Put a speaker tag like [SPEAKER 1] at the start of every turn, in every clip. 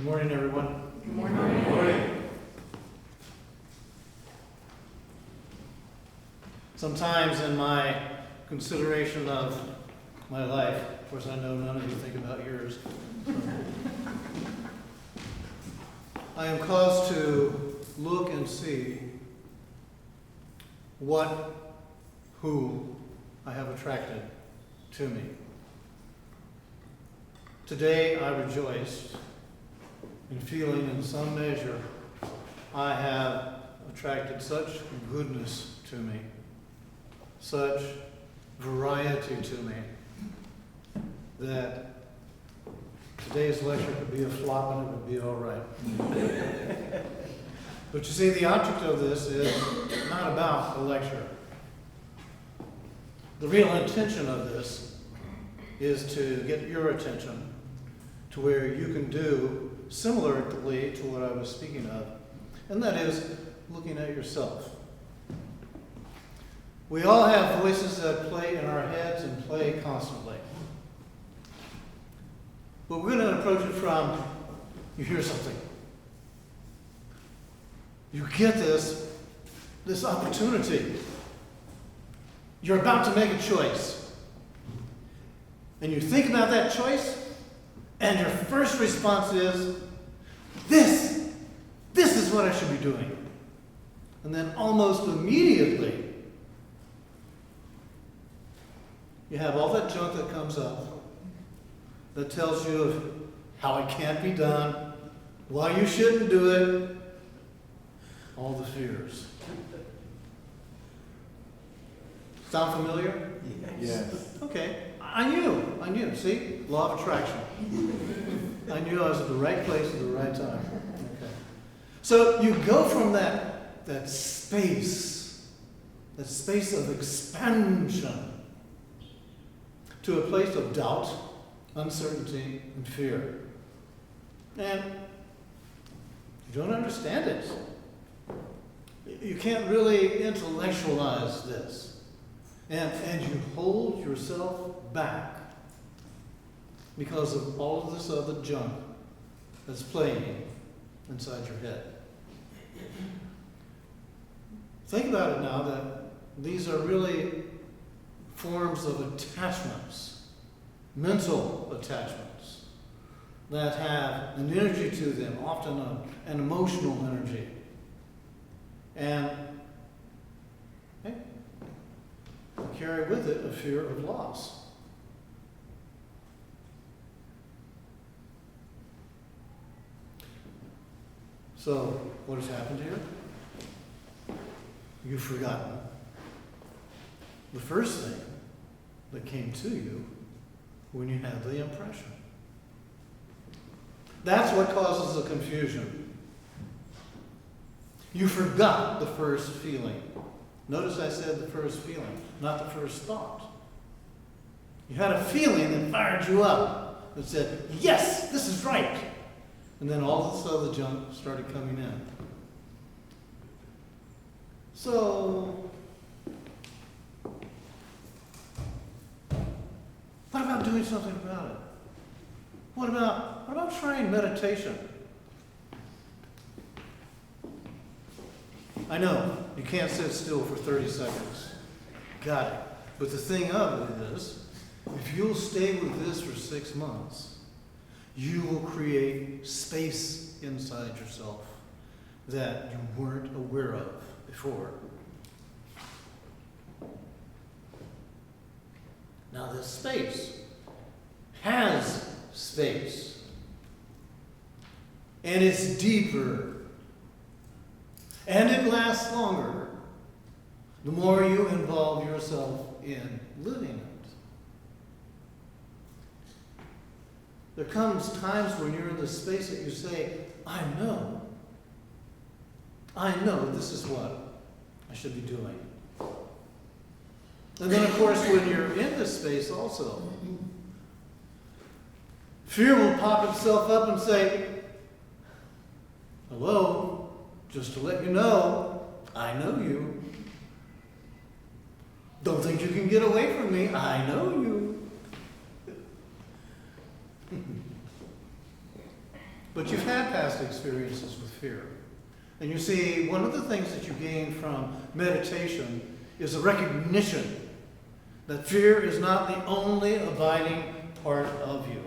[SPEAKER 1] Good morning, everyone.
[SPEAKER 2] Good morning. Good morning.
[SPEAKER 1] Sometimes in my consideration of my life, of course I know none of you think about yours, I am caused to look and see who I have attracted to me. Today I rejoice in feeling in some measure I have attracted such goodness to me, such variety to me, that today's lecture could be a flop and it would be all right. But you see, the object of this is not about the lecture. The real intention of this is to get your attention to where you can do similarly to what I was speaking of, and that is looking at yourself. We all have voices that play in our heads and play constantly. But we're going to approach it from, you hear something. You get this opportunity. You're about to make a choice. And you think about that choice, and your first response is, this is what I should be doing. And then almost immediately, you have all that junk that comes up that tells you of how it can't be done, why you shouldn't do it, all the fears. Sound familiar?
[SPEAKER 2] Yes.
[SPEAKER 1] Okay. I knew. See? Law of attraction. I knew I was at the right place at the right time. Okay. So you go from that space of expansion, to a place of doubt, uncertainty, and fear. And you don't understand it. You can't really intellectualize this. And you hold yourself back because of all of this other junk that's playing inside your head. Think about it now that these are really forms of attachments, mental attachments, that have an energy to them, often an emotional energy. And carry with it a fear of loss. So, what has happened here? You've forgotten the first thing that came to you when you had the impression. That's what causes the confusion. You forgot the first feeling. Notice I said the first feeling, not the first thought. You had a feeling that fired you up, that said, yes, this is right. And then all this other junk started coming in. So, what about doing something about it? What about trying meditation? I know, you can't sit still for 30 seconds. Got it. But the thing of it is, if you'll stay with this for 6 months, you will create space inside yourself that you weren't aware of before. Now this space has space. And it's deeper. And it lasts longer the more you involve yourself in living it. There comes times when you're in the space that you say, I know this is what I should be doing. And then, of course, when you're in this space also, fear will pop itself up and say, hello, just to let you know, I know you. Don't think you can get away from me. I know you. but you've had past experiences with fear. And you see, one of the things that you gain from meditation is a recognition that fear is not the only abiding part of you.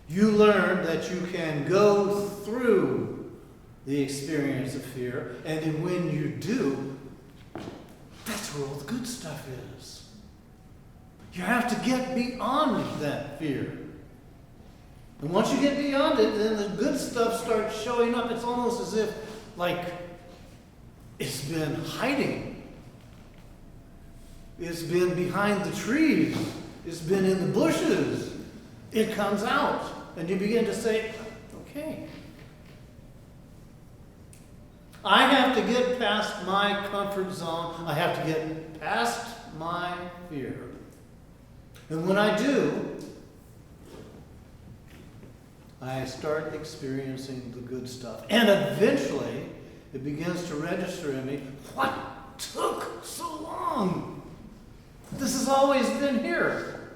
[SPEAKER 1] You learn that you can go through the experience of fear, and then when you do, that's where all the good stuff is. You have to get beyond that fear. And once you get beyond it, then the good stuff starts showing up. It's almost as if, like, it's been hiding. It's been behind the trees. It's been in the bushes. It comes out. And you begin to say, okay. I have to get past my comfort zone. I have to get past my fear. And when I do, I start experiencing the good stuff. And eventually, it begins to register in me, what took so long? This has always been here.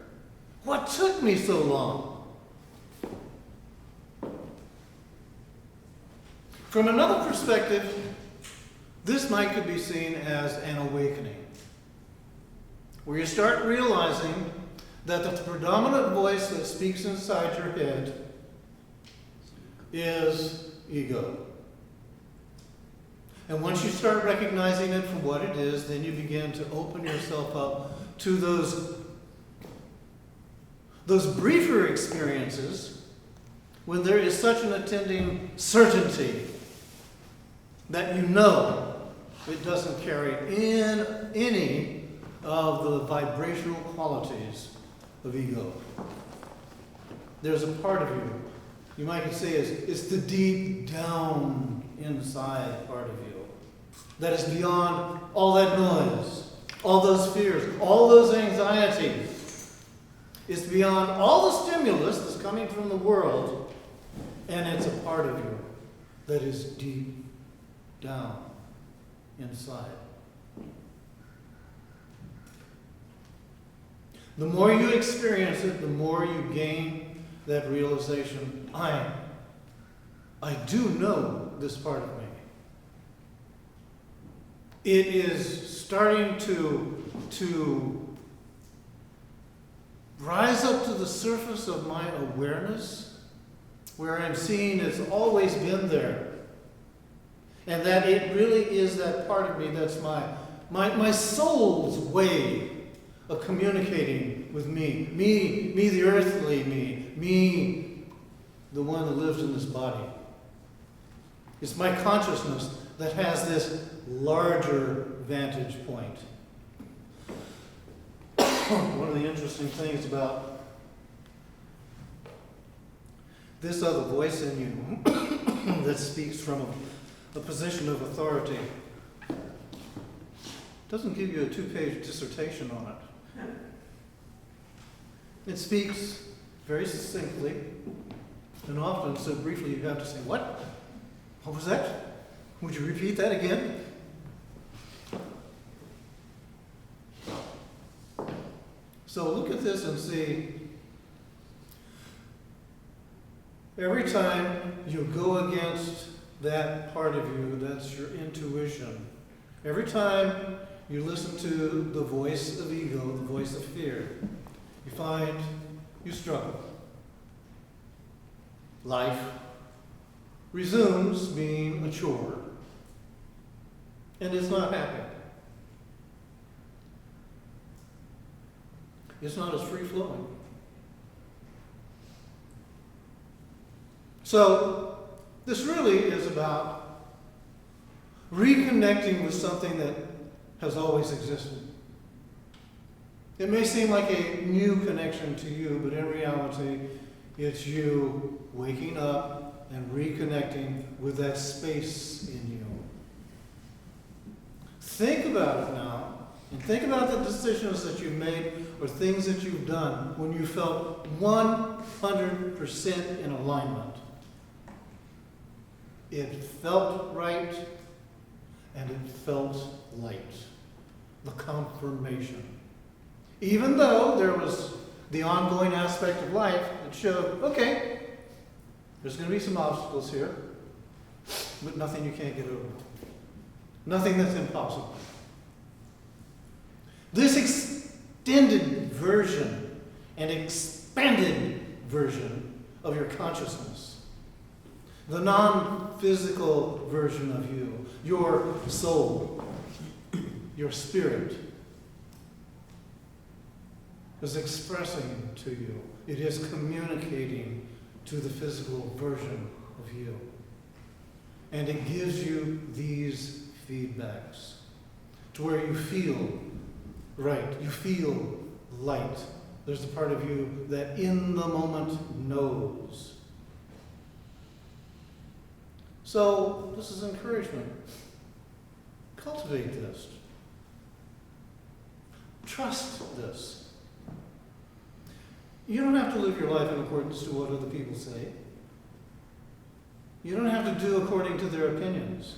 [SPEAKER 1] What took me so long? From another perspective, this could be seen as an awakening, where you start realizing that the predominant voice that speaks inside your head is ego. And once you start recognizing it for what it is, then you begin to open yourself up to those briefer experiences when there is such an attending certainty that you know it doesn't carry in any of the vibrational qualities of ego. There's a part of you might say it's the deep down inside part of you that is beyond all that noise, all those fears, all those anxieties. It's beyond all the stimulus that's coming from the world, and it's a part of you that is deep down inside. The more you experience it, the more you gain that realization, I do know this part of me. It is starting to rise up to the surface of my awareness, where I'm seeing it's always been there. And that it really is that part of me that's my soul's way of communicating with me the earthly me, the one that lives in this body. It's my consciousness that has this larger vantage point. One of the interesting things about this other voice in you that speaks from a position of authority doesn't give you a 2-page dissertation on it. It speaks very succinctly, and often so briefly you have to say, what? What was that? Would you repeat that again? So look at this and see, every time you go against that part of you, that's your intuition. Every time you listen to the voice of ego, the voice of fear, you find you struggle. Life resumes being a chore, and it's not happy. It's not as free-flowing. So, this really is about reconnecting with something that has always existed. It may seem like a new connection to you, but in reality, it's you waking up and reconnecting with that space in you. Think about it now, and think about the decisions that you've made or things that you've done when you felt 100% in alignment. It felt right, and it felt light. The confirmation. Even though there was the ongoing aspect of life that showed, okay, There's going to be some obstacles here, but nothing you can't get over. Nothing that's impossible. This extended version and expanded version of your consciousness, the non-physical version of you, your soul, your spirit, is expressing to you. It is communicating to the physical version of you. And it gives you these feedbacks to where you feel right, you feel light. There's the part of you that in the moment knows. So this is encouragement. Cultivate this. Trust this. You don't have to live your life in accordance to what other people say. You don't have to do according to their opinions.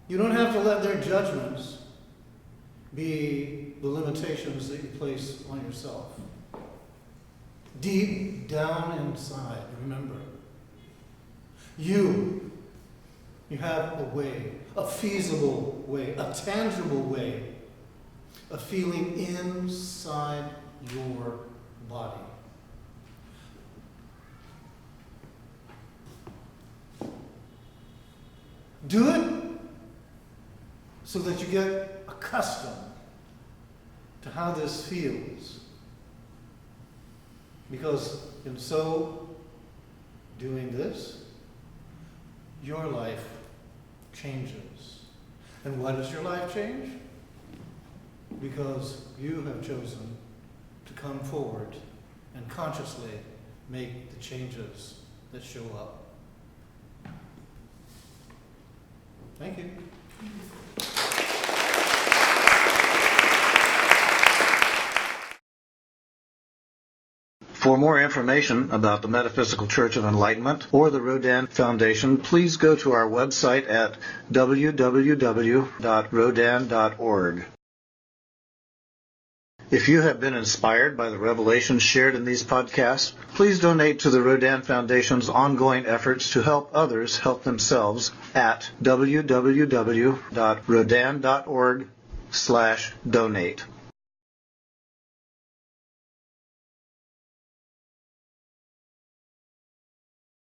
[SPEAKER 1] You don't have to let their judgments be the limitations that you place on yourself. Deep down inside, remember, you have a way, a feasible way, a tangible way of feeling inside your body. Do it so that you get accustomed to how this feels. Because in so doing this, your life changes. And why does your life change? Because you have chosen to come forward and consciously make the changes that show up. Thank you.
[SPEAKER 3] For more information about the Metaphysical Church of Enlightenment or the Rodin Foundation, please go to our website at www.rodin.org. If you have been inspired by the revelations shared in these podcasts, please donate to the Rodin Foundation's ongoing efforts to help others help themselves at www.rodin.org/donate.